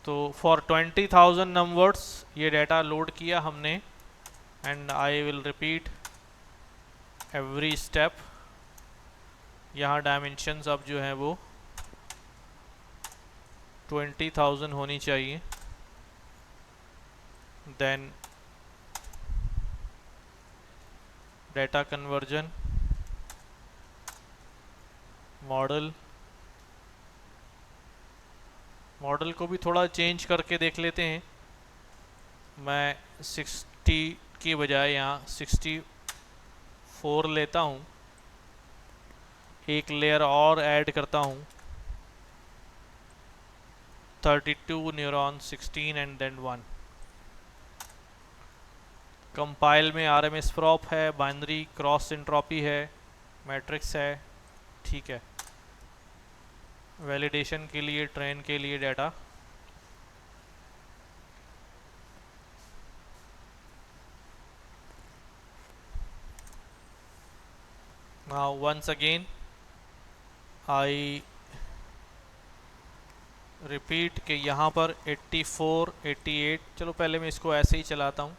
तो for 20,000 numbers ये data load किया हमने, and I will repeat every step. यहाँ डायमेंशंस अब जो है वो 20,000 होनी चाहिए। देन डाटा कन्वर्जन, मॉडल को भी थोड़ा चेंज करके देख लेते हैं। मैं 60 की बजाय यहाँ 64 लेता हूँ, एक लेयर और ऐड करता हूँ, 32 न्यूरॉन 16 एंड देन 1। कंपाइल में RMS प्रॉप है, बाइनरी क्रॉस एंट्रोपी है, मैट्रिक्स है, ठीक है। वैलिडेशन के लिए, ट्रेन के लिए data, now once again I repeat कि यहाँ पर 84, 88, चलो पहले मैं इसको ऐसे ही चलाता हूँ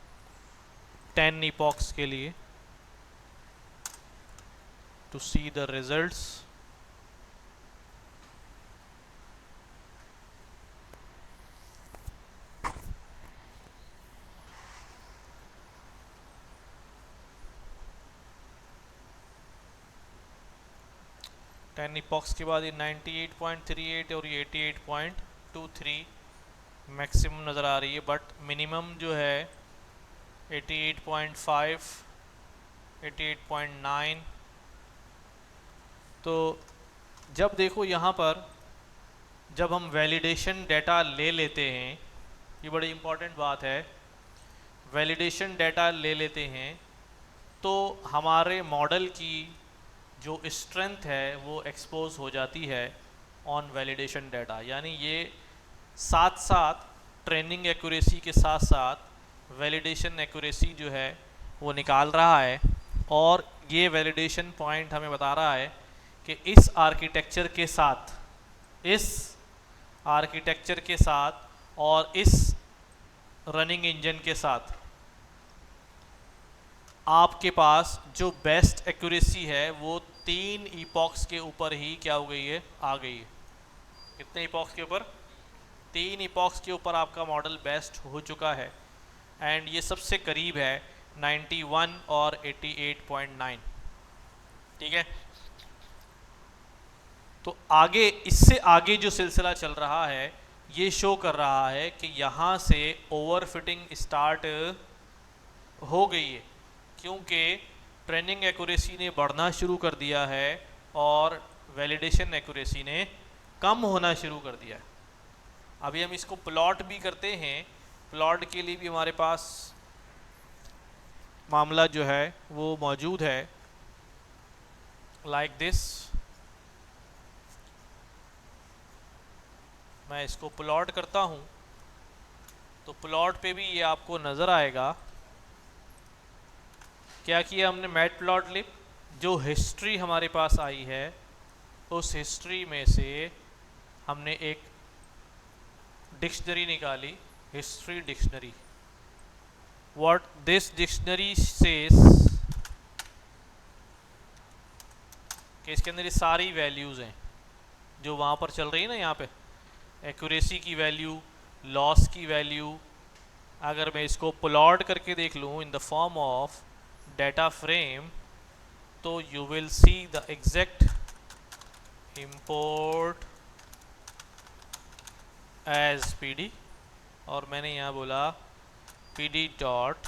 10 इपॉक्स के लिए to see the results. Ten epochs के बाद ये 98.38 और ये 88.23 मैक्सिमम नज़र आ रही है, बट मिनिमम जो है 88.5, 88.9। तो जब देखो यहाँ पर जब हम वैलिडेशन डाटा ले लेते हैं, ये बड़ी इम्पॉर्टेंट बात है, वैलिडेशन डाटा ले लेते हैं तो हमारे मॉडल की जो स्ट्रेंथ है वो एक्सपोज हो जाती है ऑन वैलिडेशन डाटा। यानी ये साथ साथ ट्रेनिंग एक्यूरेसी के साथ साथ वैलिडेशन एक्यूरेसी जो है वो निकाल रहा है, और ये वैलिडेशन पॉइंट हमें बता रहा है कि इस आर्किटेक्चर के साथ और इस रनिंग इंजन के साथ आपके पास जो बेस्ट एक्यूरेसी है वो 3 इपॉक्स के ऊपर ही क्या हो गई है, आ गई है। कितने इपॉक्स के ऊपर? 3 इपॉक्स के ऊपर आपका मॉडल बेस्ट हो चुका है, एंड ये सबसे करीब है 91 और 88.9, ठीक है। तो आगे, इससे आगे जो सिलसिला चल रहा है ये शो कर रहा है कि यहाँ से ओवरफिटिंग स्टार्ट हो गई है, क्योंकि ट्रेनिंग एक्यूरेसी ने बढ़ना शुरू कर दिया है और वैलिडेशन एक्यूरेसी ने कम होना शुरू कर दिया है। अभी हम इसको प्लॉट भी करते हैं, प्लॉट के लिए भी हमारे पास मामला जो है वो मौजूद है, लाइक दिस। मैं इसको प्लॉट करता हूँ तो प्लॉट पे भी ये आपको नज़र आएगा। क्या किया हमने? मैटप्लॉटलिब, जो हिस्ट्री हमारे पास आई है उस हिस्ट्री में से हमने एक डिक्शनरी निकाली, history dictionary. What this dictionary says कि इसके अंदर ये सारी वैल्यूज़ हैं जो वहाँ पर चल रही है ना, यहाँ पे एक्यूरेसी की वैल्यू, लॉस की वैल्यू। अगर मैं इसको प्लॉट करके देख लूँ in the form of data frame, तो you will see the exact import as PD, और मैंने यहाँ बोला पीडी डॉट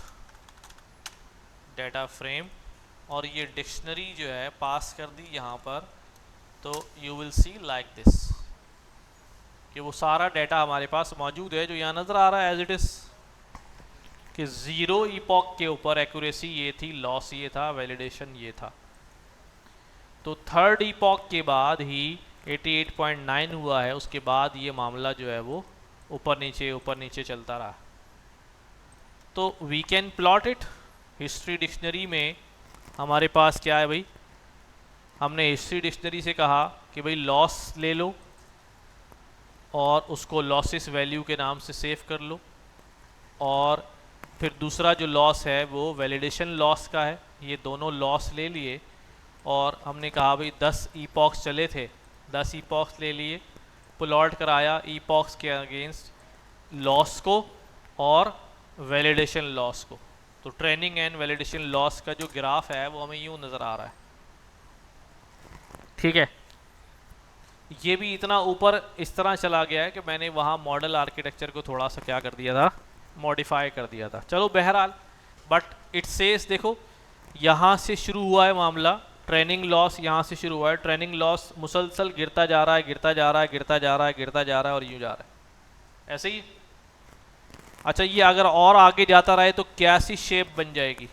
डाटा फ्रेम, और ये डिक्शनरी जो है पास कर दी यहाँ पर। तो you will C like this कि वो सारा डाटा हमारे पास मौजूद है जो यहाँ नज़र आ रहा है एज इट इज़, कि 0 इपॉक के ऊपर एक्यूरेसी ये थी, लॉस ये था, वैलिडेशन ये था। तो 3rd इपॉक के बाद ही 88.9 हुआ है, उसके बाद ये मामला जो है वो ऊपर नीचे चलता रहा। तो we can plot it. History dictionary में हमारे पास क्या है भाई, हमने हिस्ट्री डिक्शनरी से कहा कि भाई लॉस ले लो और उसको लॉसेस वैल्यू के नाम से सेव कर लो। और फिर दूसरा जो लॉस है वो वैलिडेशन लॉस का है। ये दोनों लॉस ले लिए और हमने कहा भाई 10 ईपॉक्स चले थे, 10 ईपॉक्स ले लिए, प्लॉट कराया ईपॉक्स के अगेंस्ट लॉस को और वैलिडेशन लॉस को। तो ट्रेनिंग एंड वैलिडेशन लॉस का जो ग्राफ है वो हमें यूँ नज़र आ रहा है, ठीक है। ये भी इतना ऊपर इस तरह चला गया है कि मैंने वहाँ मॉडल आर्किटेक्चर को थोड़ा सा क्या कर दिया था, मॉडिफाई कर दिया था। चलो बहरहाल, बट इट सेज देखो यहाँ से शुरू हुआ है मामला, ट्रेनिंग लॉस यहाँ से शुरू हुआ है, ट्रेनिंग लॉस मुसलसल गिरता जा रहा है, गिरता जा रहा है, गिरता जा रहा है, गिरता जा रहा है और यूँ जा रहा है ऐसे ही। अच्छा, ये अगर और आगे जाता रहे तो कैसी शेप बन जाएगी?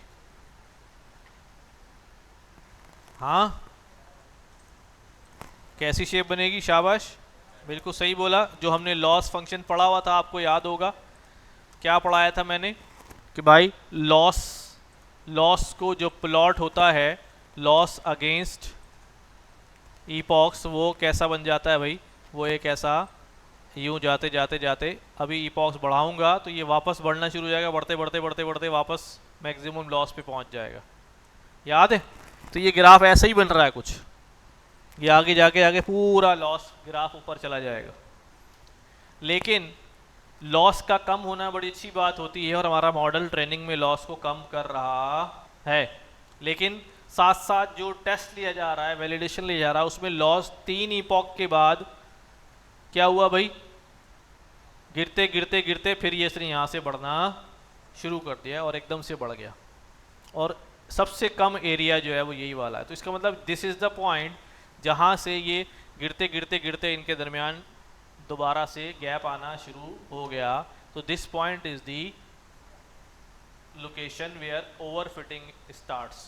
हाँ, कैसी शेप बनेगी? शाबाश, बिल्कुल सही बोला। जो हमने लॉस फंक्शन पढ़ा हुआ था, आपको याद होगा क्या पढ़ाया था मैंने कि भाई लॉस को जो प्लॉट होता है लॉस अगेंस्ट ईपॉक्स, वो कैसा बन जाता है भाई? वो एक ऐसा यूँ जाते जाते जाते, अभी ईपॉक्स बढ़ाऊंगा तो ये वापस बढ़ना शुरू हो जाएगा, बढ़ते बढ़ते बढ़ते बढ़ते वापस मैक्सिमम लॉस पे पहुंच जाएगा। याद है? तो ये ग्राफ ऐसा ही बन रहा है कुछ, ये आगे जाके आगे पूरा लॉस ग्राफ ऊपर चला जाएगा। लेकिन लॉस का कम होना बड़ी अच्छी बात होती है और हमारा मॉडल ट्रेनिंग में लॉस को कम कर रहा है। लेकिन साथ साथ जो टेस्ट लिया जा रहा है, वैलिडेशन लिया जा रहा है, उसमें लॉस 3 ईपॉक के बाद क्या हुआ भाई? गिरते गिरते गिरते फिर ये इसने यहाँ से बढ़ना शुरू कर दिया और एकदम से बढ़ गया और सबसे कम एरिया जो है वो यही वाला है। तो इसका मतलब दिस इज़ द पॉइंट जहाँ से ये गिरते गिरते गिरते इनके दरमियान दोबारा से गैप आना शुरू हो गया। तो this point is the location where overfitting starts.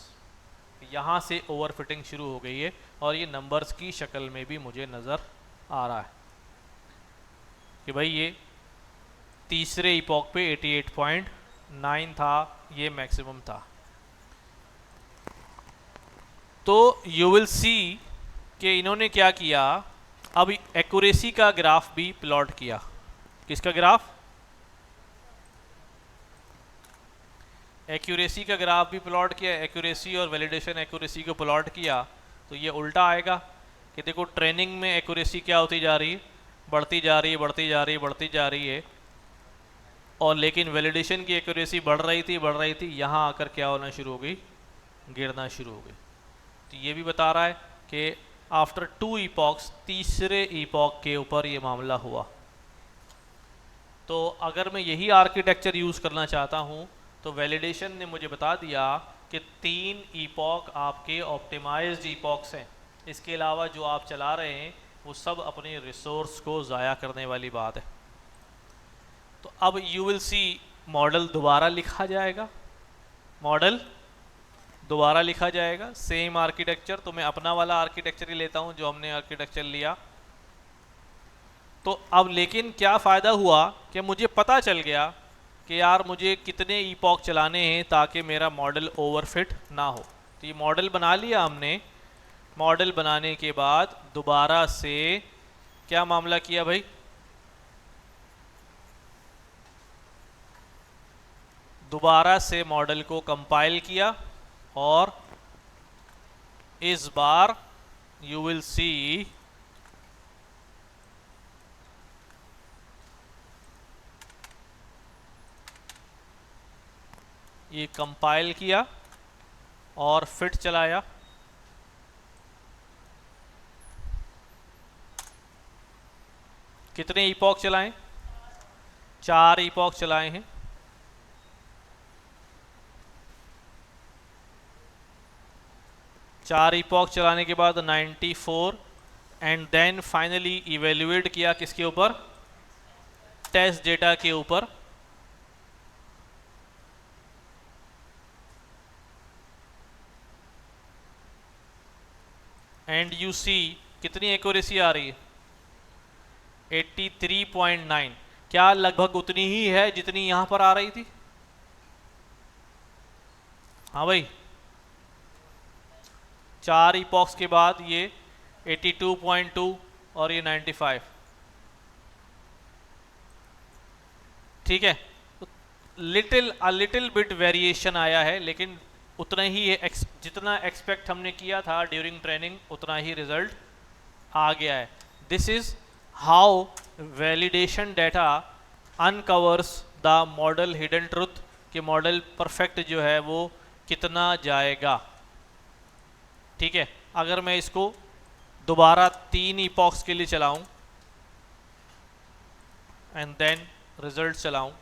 यहाँ से ओवरफिटिंग शुरू हो गई है और ये नंबर्स की शक्ल में भी मुझे नज़र आ रहा है कि भाई ये तीसरे इपॉक पे 88.9 था, ये मैक्सिमम था। तो यू विल सी कि इन्होंने क्या किया, अब एक्यूरेसी का ग्राफ भी प्लॉट किया। किसका ग्राफ? एक्यूरेसी का ग्राफ भी प्लॉट किया। एक्यूरेसी और वैलिडेशन एक्यूरेसी को प्लॉट किया तो ये उल्टा आएगा कि देखो ट्रेनिंग में एक्यूरेसी क्या होती जा रही है, बढ़ती जा रही है, बढ़ती जा रही है, बढ़ती जा रही है, और लेकिन वैलिडेशन की एक्यूरेसी बढ़ रही थी, यहाँ आकर क्या होना शुरू हो गई? गिरना शुरू हो गई। तो ये भी बता रहा है कि आफ्टर 2 ईपॉक्स, तीसरे ईपॉक के ऊपर ये मामला हुआ। तो अगर मैं यही आर्किटेक्चर यूज़ करना चाहता हूँ तो वैलिडेशन ने मुझे बता दिया कि 3 ईपॉक आपके ऑप्टिमाइज्ड ईपॉक्स हैं। इसके अलावा जो आप चला रहे हैं वो सब अपने रिसोर्स को ज़ाया करने वाली बात है। तो अब यू विल सी मॉडल दोबारा लिखा जाएगा, मॉडल दोबारा लिखा जाएगा, सेम आर्किटेक्चर। तो मैं अपना वाला आर्किटेक्चर ही लेता हूँ जो हमने आर्किटेक्चर लिया। तो अब लेकिन क्या फ़ायदा हुआ कि मुझे पता चल गया कि यार मुझे कितने ईपॉक चलाने हैं ताकि मेरा मॉडल ओवरफिट ना हो। तो ये मॉडल बना लिया हमने। मॉडल बनाने के बाद दोबारा से क्या मामला किया भाई? दोबारा से मॉडल को कंपाइल किया और इस बार यू विल सी ये कंपाइल किया और फिट चलाया। कितने ईपॉक चलाएं? 4 ईपॉक चलाए हैं। चार ईपॉक चलाने के बाद 94 एंड देन फाइनली इवेल्युएट किया किसके ऊपर? टेस्ट डेटा के ऊपर। एंड यू सी कितनी एक्यूरेसी आ रही है? 83.9। क्या लगभग उतनी ही है जितनी यहां पर आ रही थी? हाँ भाई, 4 ईपॉक्स के बाद ये 82.2 और ये 95। ठीक है, लिटिल बिट वेरिएशन आया है, लेकिन उतना ही जितना एक्सपेक्ट हमने किया था ड्यूरिंग ट्रेनिंग उतना ही रिजल्ट आ गया है। This is how validation data uncovers the model hidden truth, कि मॉडल परफेक्ट जो है वो कितना जाएगा। ठीक है, अगर मैं इसको दोबारा 3 इपॉक्स के लिए चलाऊं एंड देन रिजल्ट चलाऊं,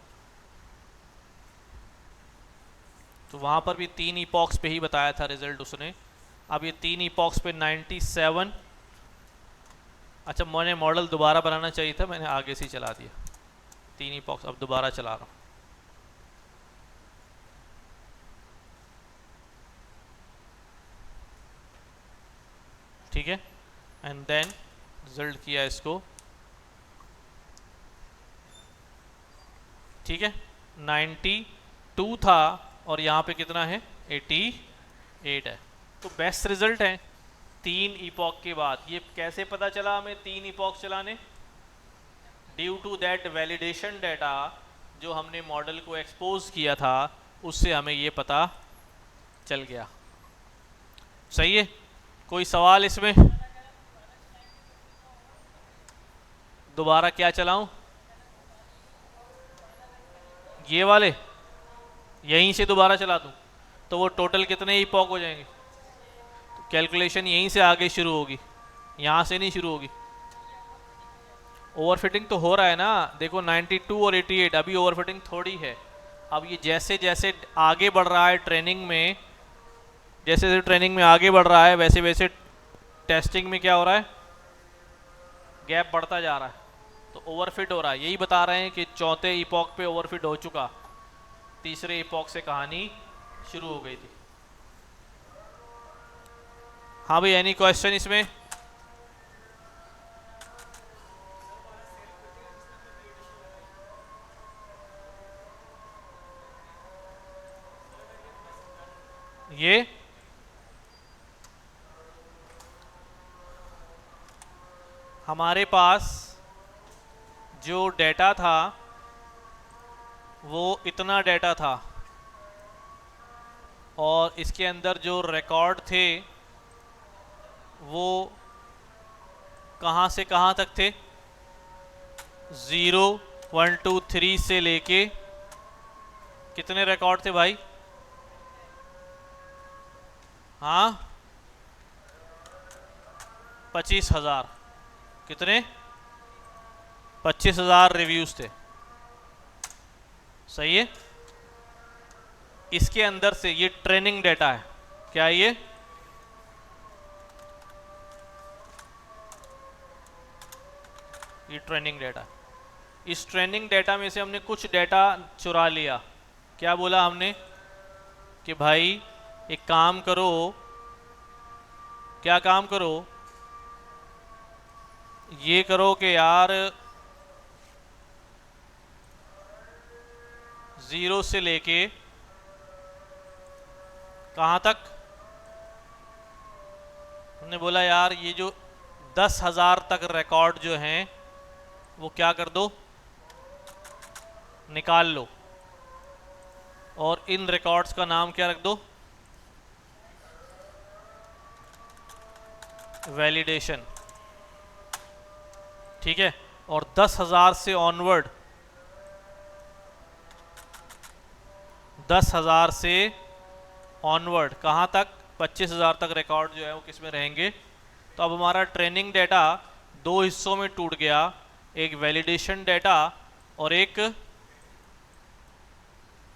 तो वहाँ पर भी 3 इपॉक्स पे ही बताया था रिजल्ट उसने। अब ये 3 इपॉक्स पे 97। अच्छा, मैंने मॉडल दोबारा बनाना चाहिए था, मैंने आगे से चला दिया 3 इपॉक्स। अब दोबारा चला रहा हूँ। ठीक है, एंड देन रिजल्ट किया इसको। ठीक है, 92 था और यहाँ पे कितना है 88 है। तो बेस्ट रिजल्ट है 3 इपॉक के बाद। ये कैसे पता चला हमें 3 इपॉक चलाने? Due to that validation data जो हमने मॉडल को एक्सपोज किया था, उससे हमें ये पता चल गया। सही है, कोई सवाल इसमें? दोबारा क्या चलाऊं? ये वाले यहीं से दोबारा चला दूं तो वो टोटल कितने इपॉक हो जाएंगे? तो कैलकुलेशन यहीं से आगे शुरू होगी, यहाँ से नहीं शुरू होगी। ओवरफिटिंग तो हो रहा है ना, देखो 92 और 88, अभी ओवरफिटिंग थोड़ी है। अब ये जैसे जैसे आगे बढ़ रहा है ट्रेनिंग में, जैसे जैसे ट्रेनिंग में आगे बढ़ रहा है, वैसे वैसे टेस्टिंग में क्या हो रहा है, गैप बढ़ता जा रहा है, तो ओवरफिट हो रहा है। यही बता रहे हैं कि चौथे इपॉक पे ओवरफिट हो चुका, तीसरे इपॉक से कहानी शुरू हो गई थी। हाँ भाई, एनी क्वेश्चन इसमें? ये हमारे पास जो डेटा था वो इतना डेटा था, और इसके अंदर जो रिकॉर्ड थे वो कहाँ से कहाँ तक थे? 0 1 2 3 से लेके कितने रिकॉर्ड थे भाई? हाँ, 25,000। कितने? 25,000 रिव्यूज थे। सही है, इसके अंदर से ये ट्रेनिंग डेटा है। क्या ये ट्रेनिंग डेटा? इस ट्रेनिंग डेटा में से हमने कुछ डेटा चुरा लिया। क्या बोला हमने कि भाई एक काम करो, क्या काम करो, ये करो कि यार 0 से लेके कहाँ तक? हमने बोला यार ये जो 10,000 तक रिकॉर्ड जो हैं वो क्या कर दो, निकाल लो, और इन रिकॉर्ड्स का नाम क्या रख दो? वैलिडेशन। ठीक है, और 10,000 से ऑनवर्ड, 10,000 से ऑनवर्ड कहाँ तक? 25,000 तक रिकॉर्ड जो है वो किस में रहेंगे? तो अब हमारा ट्रेनिंग डेटा 2 हिस्सों में टूट गया, एक वैलिडेशन डेटा और एक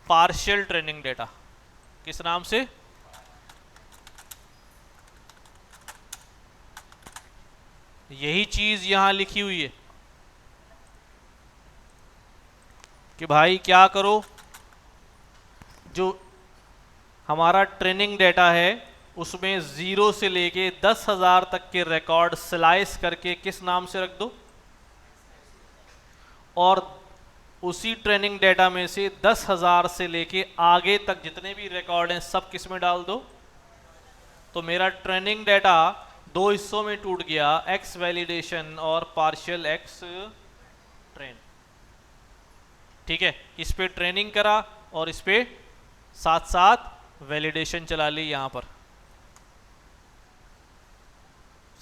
पार्शियल ट्रेनिंग डेटा। किस नाम से? यही चीज यहां लिखी हुई है कि भाई क्या करो, जो हमारा ट्रेनिंग डेटा है उसमें 0 से लेके 10,000 तक के रिकॉर्ड स्लाइस करके किस नाम से रख दो, और उसी ट्रेनिंग डेटा में से 10,000 से लेके आगे तक जितने भी रिकॉर्ड हैं सब किस में डाल दो। तो मेरा ट्रेनिंग डेटा 2 हिस्सों में टूट गया, एक्स वैलिडेशन और पार्शियल एक्स ट्रेन। ठीक है, इस पे ट्रेनिंग करा और इस पे साथ साथ वैलिडेशन चला ली यहाँ पर।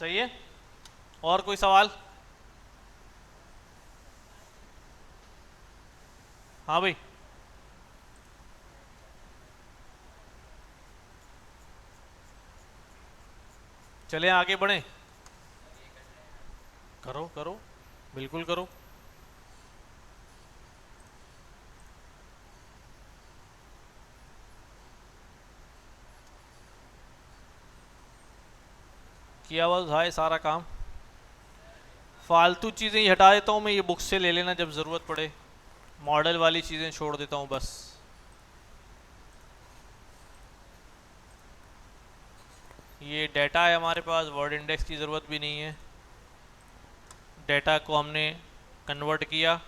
सही है, और कोई सवाल? हाँ भाई, चले आगे बढ़े। करो करो, बिल्कुल करो। किया हुआ था ये सारा काम। फालतू चीज़ें ही हटा देता हूँ मैं, ये बुक से ले लेना जब ज़रूरत पड़े। मॉडल वाली चीज़ें छोड़ देता हूँ बस। ये डाटा है हमारे पास, वर्ड इंडेक्स की ज़रूरत भी नहीं है। डाटा को हमने कन्वर्ट किया।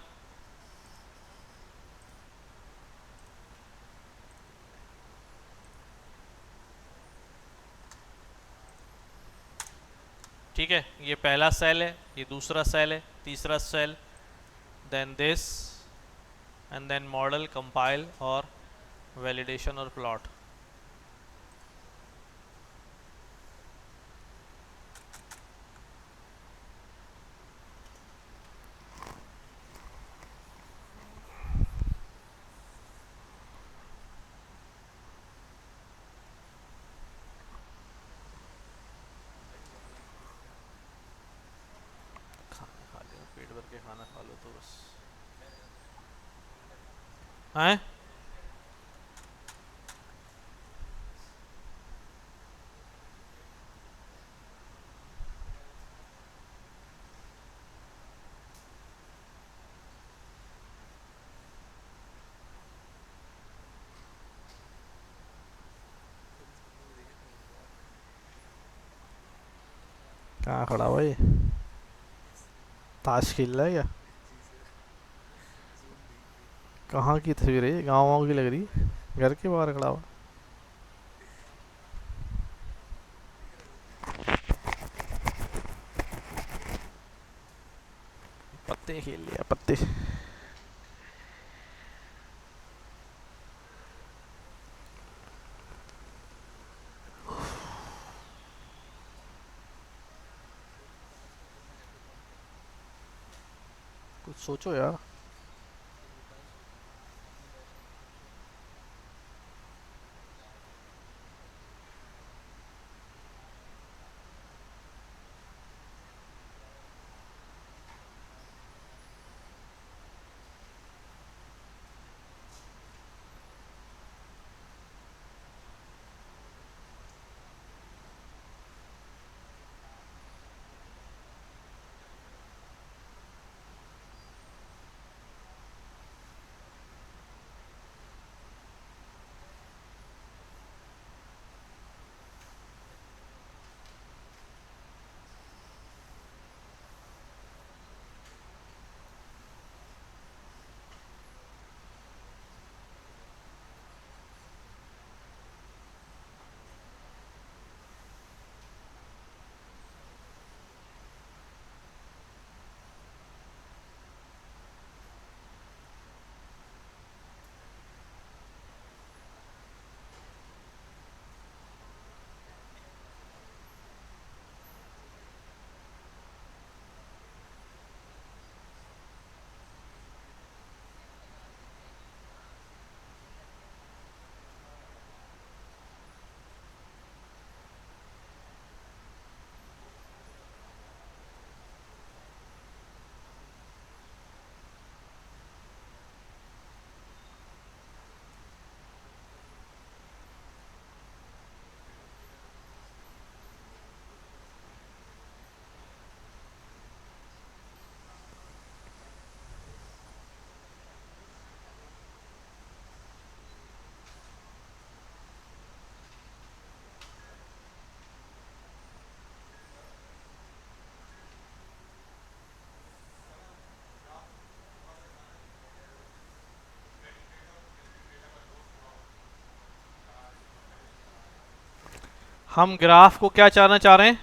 ठीक है, ये पहला सेल है, ये दूसरा सेल है, तीसरा cell, then this, and then model, compile और वैलिडेशन और प्लॉट। खाना खा लिया, पेट भर के खाना खा लो तो बस। हैं? कहाँ खड़ा हुआ ये? ताश खेल रहा है क्या? कहाँ की तस्वीर है ये? गाँव वाँव की लग रही है। घर के बाहर खड़ा हुआ। पत्ते खेल लिया, पत्ते। कुछ सोचो यार। हम ग्राफ को क्या चाहना चाह रहे हैं?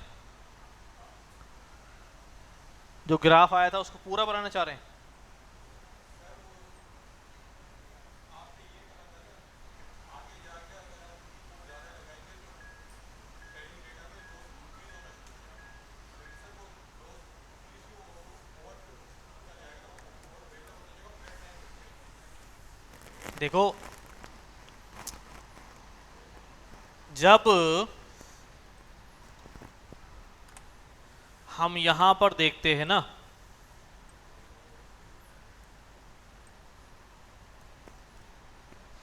जो ग्राफ आया था उसको पूरा बनाना चाह रहे हैं। देखो जब हम यहां पर देखते हैं ना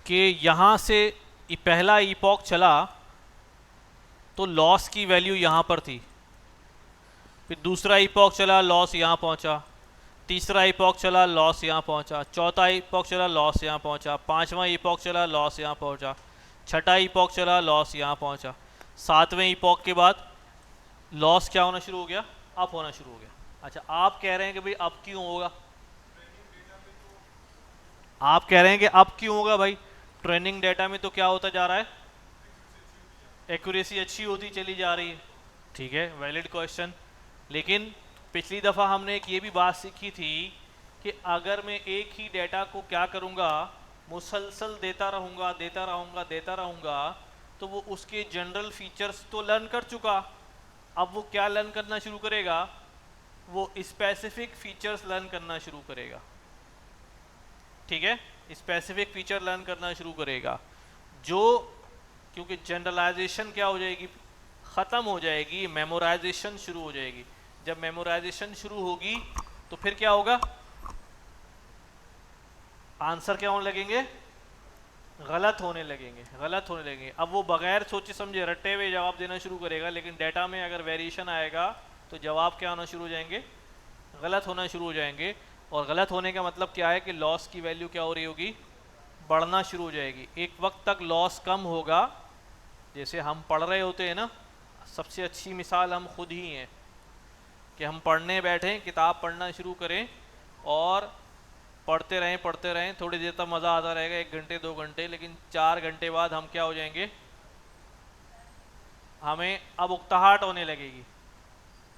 कि यहां से पहला ईपॉक चला तो लॉस की वैल्यू यहां पर थी, फिर दूसरा ईपॉक चला लॉस यहां पहुंचा, तीसरा ईपॉक चला लॉस यहां पहुंचा, चौथा ईपॉक चला लॉस यहां पहुंचा, पांचवा ईपॉक चला लॉस यहां पहुंचा, छठा ईपॉक चला लॉस यहां पहुंचा, सातवें ईपॉक के बाद लॉस क्या होना शुरू हो गया, अप होना शुरू हो गया। अच्छा आप कह रहे हैं कि भाई अब क्यों होगा, आप कह रहे हैं कि अब क्यों होगा भाई, ट्रेनिंग डेटा में तो क्या होता जा रहा है, एक्यूरेसी अच्छी होती चली जा रही है। ठीक है, वैलिड क्वेश्चन। लेकिन पिछली दफ़ा हमने एक ये भी बात सीखी थी कि अगर मैं एक ही डेटा को क्या करूँगा, मुसलसल देता रहूँगा देता रहूँगा देता रहूँगा, तो वो उसके जनरल फीचर्स तो लर्न कर चुका, अब वो क्या लर्न करना शुरू करेगा, वो स्पेसिफिक फीचर्स लर्न करना शुरू करेगा। ठीक है, स्पेसिफिक फीचर लर्न करना शुरू करेगा, जो क्योंकि जनरलाइजेशन क्या हो जाएगी, ख़त्म हो जाएगी, मेमोराइजेशन शुरू हो जाएगी। जब मेमोराइजेशन शुरू होगी तो फिर क्या होगा, आंसर क्या होने लगेंगे, गलत होने लगेंगे, गलत होने लगेंगे। अब वो बगैर सोचे समझे रट्टे हुए जवाब देना शुरू करेगा, लेकिन डेटा में अगर वेरिएशन आएगा तो जवाब क्या होना शुरू हो जाएंगे, गलत होना शुरू हो जाएंगे। और गलत होने का मतलब क्या है कि लॉस की वैल्यू क्या हो रही होगी, बढ़ना शुरू हो जाएगी। एक वक्त तक लॉस कम होगा, जैसे हम पढ़ रहे होते हैं ना, सबसे अच्छी मिसाल हम खुद ही हैं कि हम पढ़ने बैठें, किताब पढ़ना शुरू करें और पढ़ते रहें, थोड़ी देर तक मज़ा आता रहेगा, 1 घंटे 2 घंटे, लेकिन 4 घंटे बाद हम क्या हो जाएंगे, हमें अब उकताहट होने लगेगी,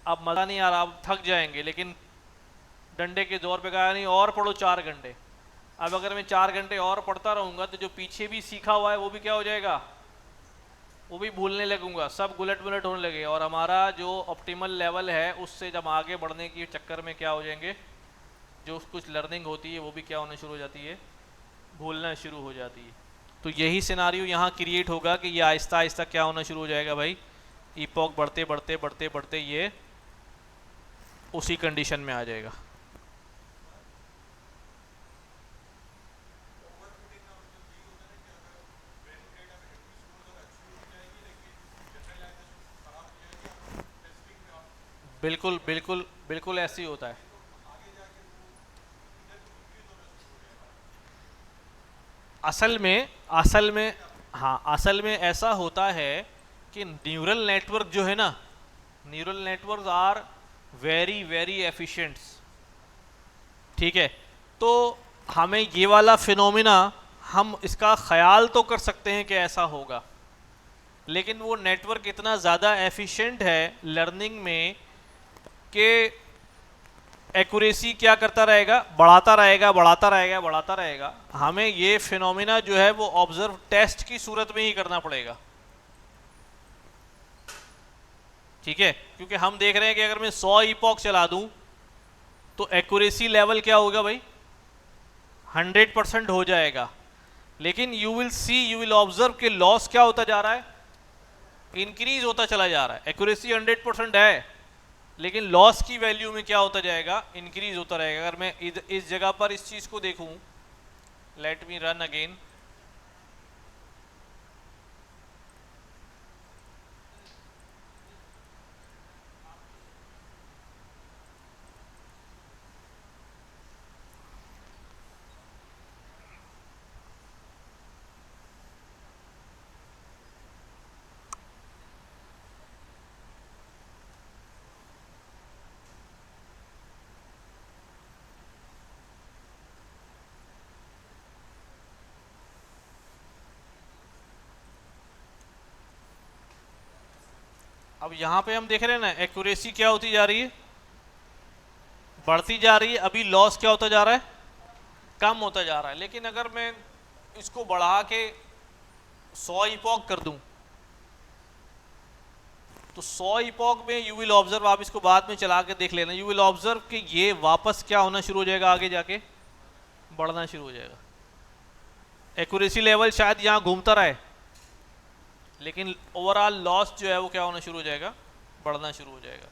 अब मज़ा नहीं आ रहा, अब थक जाएंगे, लेकिन डंडे के जोर पे कहा नहीं और पढ़ो 4 घंटे। अब अगर मैं 4 घंटे और पढ़ता रहूँगा तो जो पीछे भी सीखा हुआ है वो भी क्या हो जाएगा, वो भी भूलने लगूंगा, सब गुलट मुलट होने लगे, और हमारा जो ऑप्टिमल लेवल है उससे जब आगे बढ़ने के चक्कर में क्या हो जाएंगे, जो कुछ लर्निंग होती है वो भी क्या होना शुरू हो जाती है, भूलना शुरू हो जाती है। तो यही सिनारियो यहाँ क्रिएट होगा कि ये आहिस्ता आहिस्ता क्या होना शुरू हो जाएगा भाई, ईपॉक बढ़ते बढ़ते बढ़ते बढ़ते ये उसी कंडीशन में आ जाएगा। बिल्कुल बिल्कुल बिल्कुल ऐसे ही होता है। असल में हाँ, असल में ऐसा होता है कि न्यूरल नेटवर्क जो है ना, neural network are very very efficients. ठीक है, तो हमें ये वाला फिनोमिना, हम इसका ख्याल तो कर सकते हैं कि ऐसा होगा, लेकिन वो नेटवर्क इतना ज़्यादा एफिशिएंट है लर्निंग में कि एक्यूरेसी क्या करता रहेगा, बढ़ाता रहेगा बढ़ाता रहेगा बढ़ाता रहेगा। हमें ये फिनोमिना जो है वो ऑब्जर्व टेस्ट की सूरत में ही करना पड़ेगा। ठीक है, क्योंकि हम देख रहे हैं कि अगर मैं 100 ईपॉक चला दूं तो एक्यूरेसी लेवल क्या होगा भाई, 100% हो जाएगा, लेकिन यू विल ऑब्जर्व कि लॉस क्या होता जा रहा है, इंक्रीज होता चला जा रहा है। एक्यूरेसी 100% है, लेकिन लॉस की वैल्यू में क्या होता जाएगा, इंक्रीज होता रहेगा। अगर मैं इस जगह पर इस चीज़ को देखूं, लेट मी रन अगेन, अब यहाँ पे हम देख रहे हैं ना, एक्यूरेसी क्या होती जा रही है, बढ़ती जा रही है। अभी लॉस क्या होता जा रहा है, कम होता जा रहा है। लेकिन अगर मैं इसको बढ़ा के 100 ईपॉक कर दूं तो 100 ईपॉक में यू विल ऑब्जर्व, आप इसको बाद में चला के देख लेना, यू विल ऑब्जर्व कि ये वापस क्या होना शुरू हो जाएगा, आगे जाके बढ़ना शुरू हो जाएगा। एक्यूरेसी लेवल शायद यहाँ घूमता रहे, लेकिन ओवरऑल लॉस जो है वो क्या होना शुरू हो जाएगा, बढ़ना शुरू हो जाएगा।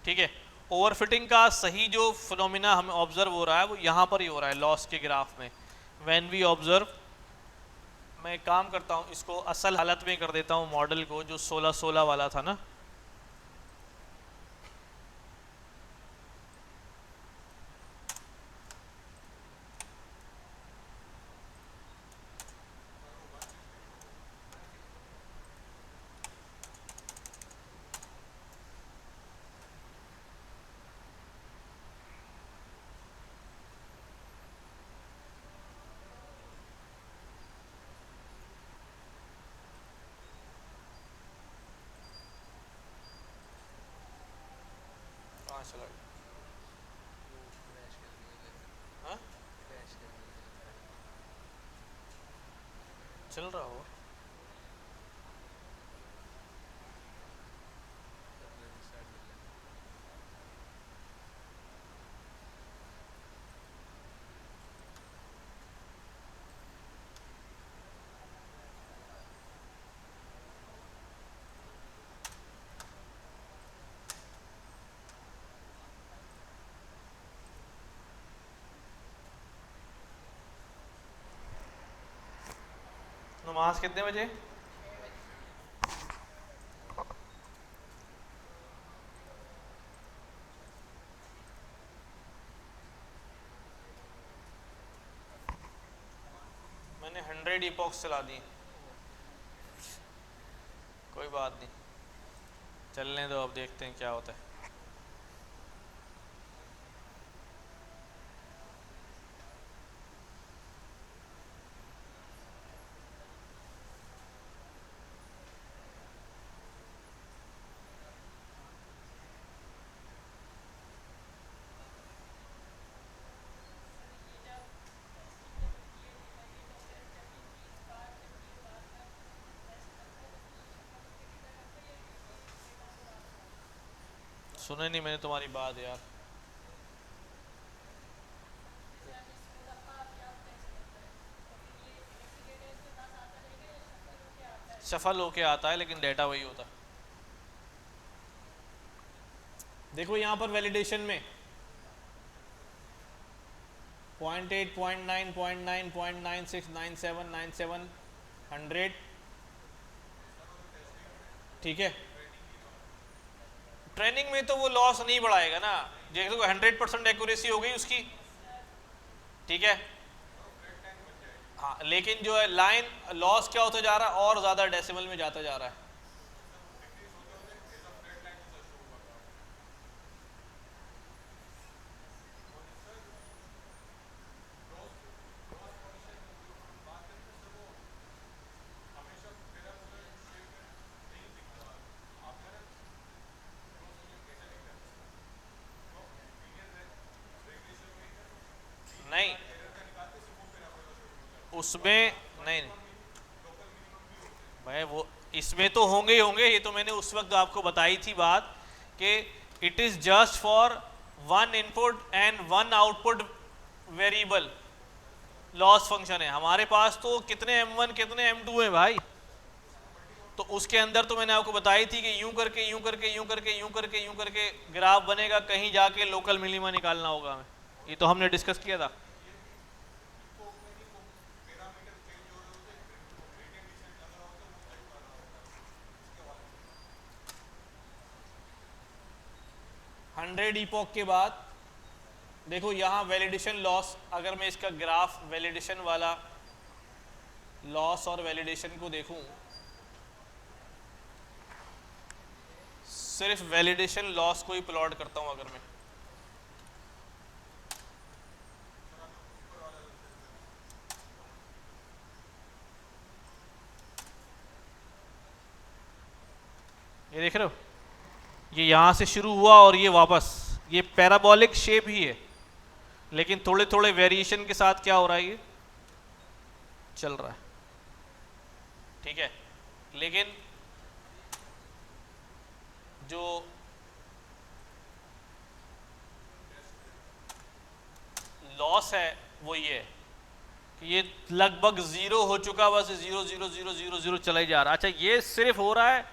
ठीक है, ओवरफिटिंग का सही जो फिनोमिना हमें ऑब्जर्व हो रहा है वो यहाँ पर ही हो रहा है लॉस के ग्राफ में। व्हेन वी ऑब्जर्व, मैं एक काम करता हूँ, इसको असल हालत में कर देता हूँ मॉडल को, जो 16-16 वाला था ना। कहाँ चला गया? हाँ? चल रहा हो? नमाज कितने बजे? मैंने 100 इपॉक्स चला दी। कोई बात नहीं, चलने दो, अब देखते हैं क्या होता है। सुने नहीं मैंने तुम्हारी बात यार। सफल होके आता है लेकिन डेटा वही होता है। देखो यहाँ पर वैलिडेशन में 0.8, 0.9, 0.9, 0.96, 97, 97, 100। ठीक है, ट्रेनिंग में तो वो लॉस नहीं बढ़ाएगा ना, देखो 100% एक्यूरेसी हो गई उसकी। ठीक है, हाँ, लेकिन जो है लाइन लॉस क्या होता जा रहा है, और ज़्यादा डेसिमल में जाता जा रहा है। नहीं, उसमें नहीं, नहीं भाई, वो इसमें तो होंगे ही होंगे। ये तो मैंने उस वक्त आपको बताई थी बात कि it is just for one input and one output variable loss function है। हमारे पास तो कितने m1 कितने m2 है भाई, तो उसके अंदर तो मैंने आपको बताई थी कि यूं करके यूं करके यूं करके यूं करके यूं करके ग्राफ बनेगा, कहीं जाके लोकल मिनिमा निकालना होगा हमें। ये तो हमने डिस्कस किया था। हंड्रेड ईपॉक के बाद देखो यहाँ वैलिडेशन लॉस, अगर मैं इसका ग्राफ वैलिडेशन वाला लॉस और वैलिडेशन को देखूं, सिर्फ वैलिडेशन लॉस को ही प्लॉट करता हूं अगर मैं, ये देख रहे हो, ये यहाँ से शुरू हुआ और ये वापस, ये पैराबोलिक शेप ही है, लेकिन थोड़े थोड़े वेरिएशन के साथ क्या हो रहा है, ये चल रहा है। ठीक है, लेकिन जो लॉस है वो ये है कि ये लगभग 0 हो चुका, बस 0 0 0 0 0 चला ही जा रहा। अच्छा, ये सिर्फ हो रहा है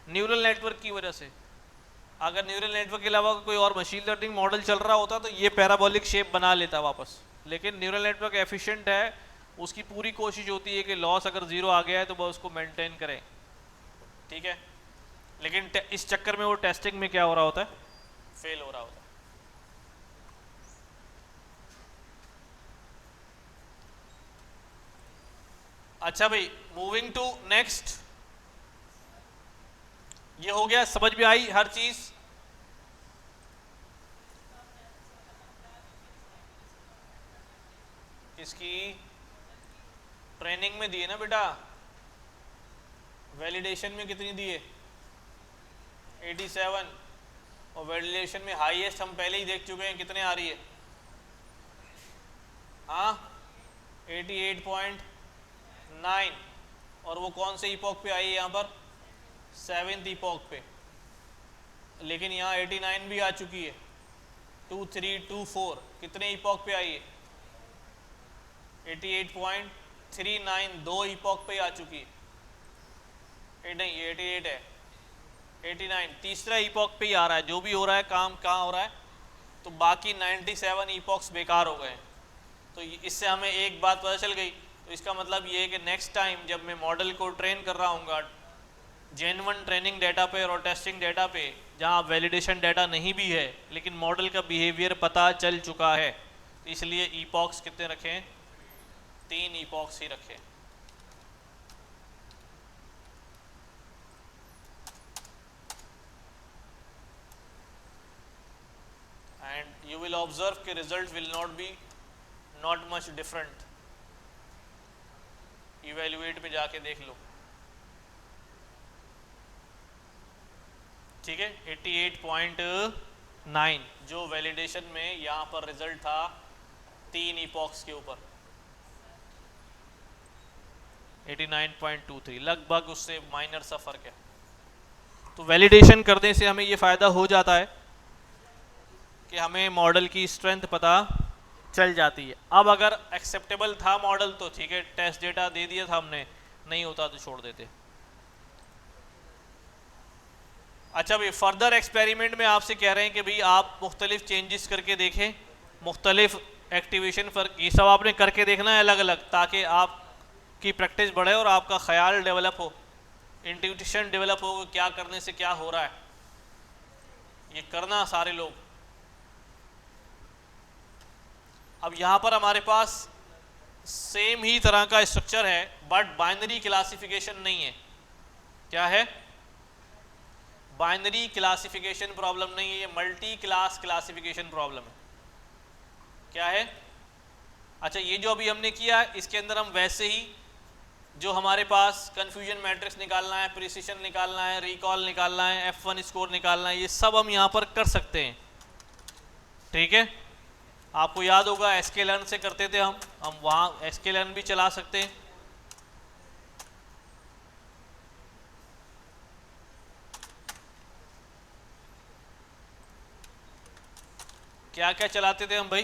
न्यूरल नेटवर्क की वजह से। अगर न्यूरल नेटवर्क के अलावा कोई और मशीन लर्निंग मॉडल चल रहा होता तो ये पैराबोलिक शेप बना लेता वापस, लेकिन न्यूरल नेटवर्क एफिशिएंट है, उसकी पूरी कोशिश होती है कि लॉस अगर 0 आ गया है तो वह उसको मेंटेन करें, ठीक है। लेकिन इस चक्कर में वो टेस्टिंग में क्या हो रहा होता है, फेल हो रहा होता है। अच्छा भाई, मूविंग टू नेक्स्ट, ये हो गया, समझ में आई हर चीज। इसकी ट्रेनिंग में दिए ना बेटा, वैलिडेशन में कितनी दिए, 87, और वैलिडेशन में हाईएस्ट हम पहले ही देख चुके हैं कितने आ रही है, हाँ 88.9, और वो कौन से इपॉक पे आई है यहाँ पर, 7th इपॉक पे। लेकिन यहाँ 89 भी आ चुकी है, 2 3 2 4 कितने इपॉक पे आई है, 88.39, 2 इपॉक पे आ चुकी है, नहीं ये 88 है, 89 तीसरा इपॉक पे ही आ रहा है। जो भी हो रहा है काम कहाँ हो रहा है, तो बाकी 97 इपॉक्स बेकार हो गए। तो इससे हमें एक बात पता चल गई, तो इसका मतलब ये है कि नेक्स्ट टाइम जब मैं मॉडल को ट्रेन कर रहा हूँ जेन्युइन ट्रेनिंग डेटा पे और टेस्टिंग डेटा पे, जहाँ वैलिडेशन डेटा नहीं भी है लेकिन मॉडल का बिहेवियर पता चल चुका है, तो इसलिए इपॉक्स कितने रखें, 3 इपॉक्स ही रखें। एंड यू विल ऑब्जर्व कि result will not be not much different, evaluate पे जाके देख लो, ठीक है। 88.9 जो वैलिडेशन में यहाँ पर रिजल्ट था 3 इपॉक्स के ऊपर, 89.23 लगभग उससे माइनर सा फर्क है। तो वैलिडेशन करने से हमें ये फ़ायदा हो जाता है कि हमें मॉडल की स्ट्रेंथ पता चल जाती है। अब अगर एक्सेप्टेबल था मॉडल तो ठीक है, टेस्ट डेटा दे दिया था हमने, नहीं होता तो छोड़ देते। अच्छा भाई, फर्दर एक्सपेरिमेंट में आपसे कह रहे हैं कि भाई आप मुख्तलिफ चेंजेस करके देखें, मुख्तलिफ एक्टिवेशन फर्क, ये सब आपने करके देखना है अलग अलग, ताकि आपकी प्रैक्टिस बढ़े और आपका ख्याल डेवलप हो, इंट्यूशन डेवलप हो, क्या करने से क्या हो रहा है, ये करना सारे लोग। अब यहाँ पर हमारे पास सेम ही तरह का स्ट्रक्चर है बट बाइनरी क्लासिफिकेशन नहीं है। क्या है, बाइनरी क्लासिफिकेशन प्रॉब्लम नहीं है, ये मल्टी क्लास क्लासिफिकेशन प्रॉब्लम है। क्या है, अच्छा ये जो अभी हमने किया इसके अंदर हम वैसे ही जो हमारे पास कन्फ्यूजन मैट्रिक्स निकालना है, प्रिसिशन निकालना है, रिकॉल निकालना है, F1 स्कोर निकालना है, ये सब हम यहाँ पर कर सकते हैं, ठीक है। आपको याद होगा sklearn से करते थे हम वहाँ sklearn भी चला सकते हैं। क्या क्या चलाते थे हम भाई,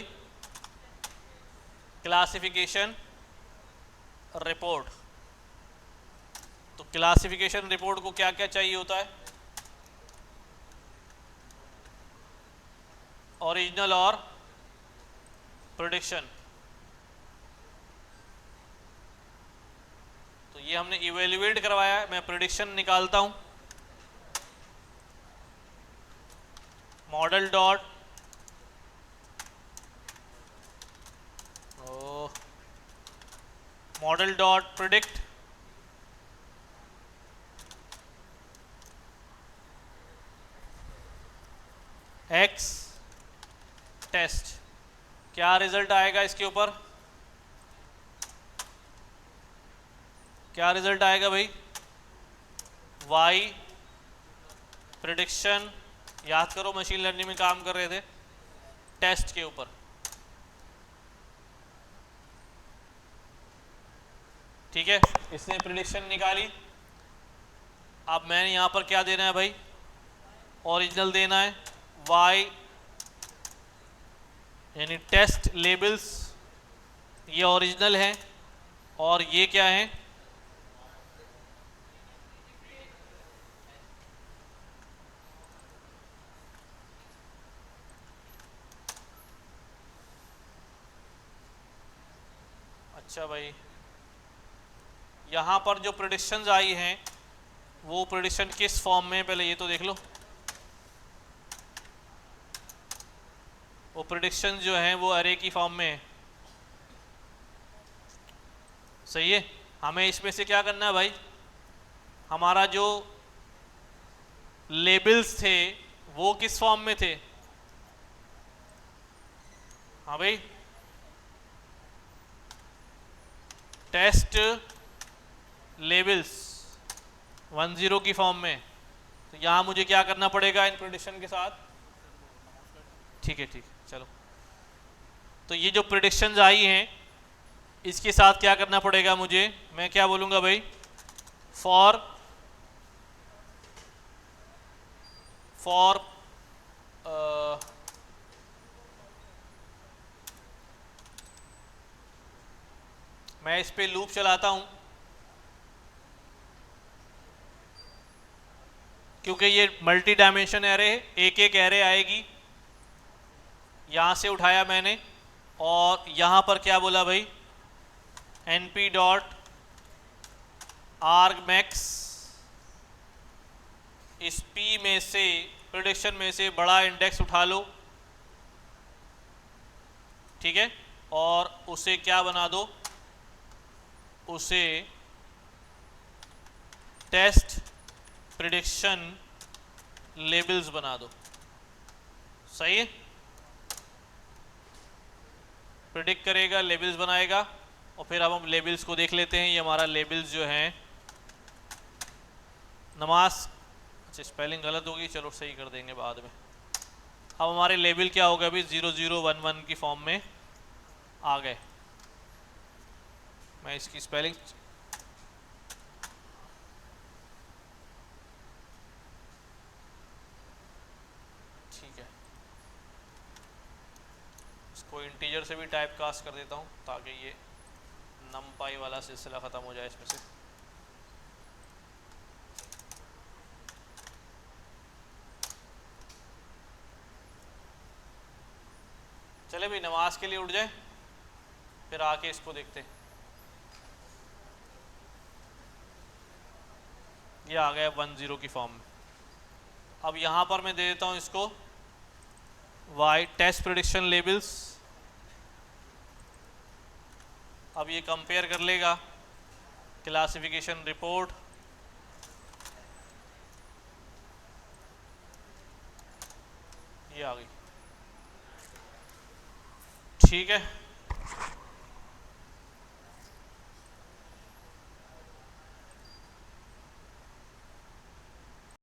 क्लासिफिकेशन रिपोर्ट। तो क्लासिफिकेशन रिपोर्ट को क्या क्या चाहिए होता है, ओरिजिनल और प्रेडिक्शन। तो ये हमने इवेल्युएट करवाया है, मैं प्रेडिक्शन निकालता हूं, model dot model dot predict x test. क्या रिजल्ट आएगा इसके ऊपर, क्या रिजल्ट आएगा भाई, वाई प्रिडिक्शन, याद करो मशीन लर्निंग में काम कर रहे थे, टेस्ट के ऊपर, ठीक है। इसने प्रिडिक्शन निकाली, अब मैंने यहां पर क्या देना है भाई, ओरिजिनल देना है, वाई यानी टेस्ट लेबल्स ये ओरिजिनल है, और ये क्या है? अच्छा भाई, यहाँ पर जो प्रेडिक्शंस आई हैं वो प्रेडिक्शन किस फॉर्म में है, पहले ये तो देख लो। वो प्रेडिक्शन जो हैं वो अरे की फॉर्म में है। सही है। हमें इसमें से क्या करना है भाई? हमारा जो लेबल्स थे वो किस फॉर्म में थे? हाँ भाई, टेस्ट लेबल्स 10 की फॉर्म में। तो यहाँ मुझे क्या करना पड़ेगा इन प्रेडिक्शन के साथ? ठीक है, ठीक है, चलो। तो ये जो प्रेडिक्शंस आई हैं इसके साथ क्या करना पड़ेगा मुझे? मैं क्या बोलूँगा भाई? फॉर मैं इस पे लूप चलाता हूँ क्योंकि ये मल्टी डायमेंशन एरे है, एक एक एरे आएगी। यहाँ से उठाया मैंने और यहाँ पर क्या बोला भाई? np डॉट argmax इस p में से, प्रेडिक्शन में से बड़ा इंडेक्स उठा लो, ठीक है, और उसे क्या बना दो? उसे टेस्ट प्रेडिक्शन लेबल्स बना दो। सही है। प्रिडिक्ट करेगा, लेबल्स बनाएगा, और फिर अब हम लेबल्स को देख लेते हैं। ये हमारा लेबल्स जो हैं नमाज, अच्छा स्पेलिंग गलत होगी, चलो सही कर देंगे बाद में। अब हमारे लेबल क्या होगा अभी? 0011 की फॉर्म में आ गए। मैं इसकी स्पेलिंग ठीक है, इसको इंटीजर से भी टाइप कास्ट कर देता हूँ ताकि ये नमपाई वाला सिलसिला ख़त्म हो जाए इसमें से। चले भाई, नमाज के लिए उठ जाए, फिर आके इसको देखते हैं। ये आ गया 10 की फॉर्म में। अब यहाँ पर मैं दे देता हूँ इसको वाई टेस्ट प्रेडिक्शन लेबल्स। अब ये कंपेयर कर लेगा क्लासिफिकेशन रिपोर्ट, ये आ गई, ठीक है।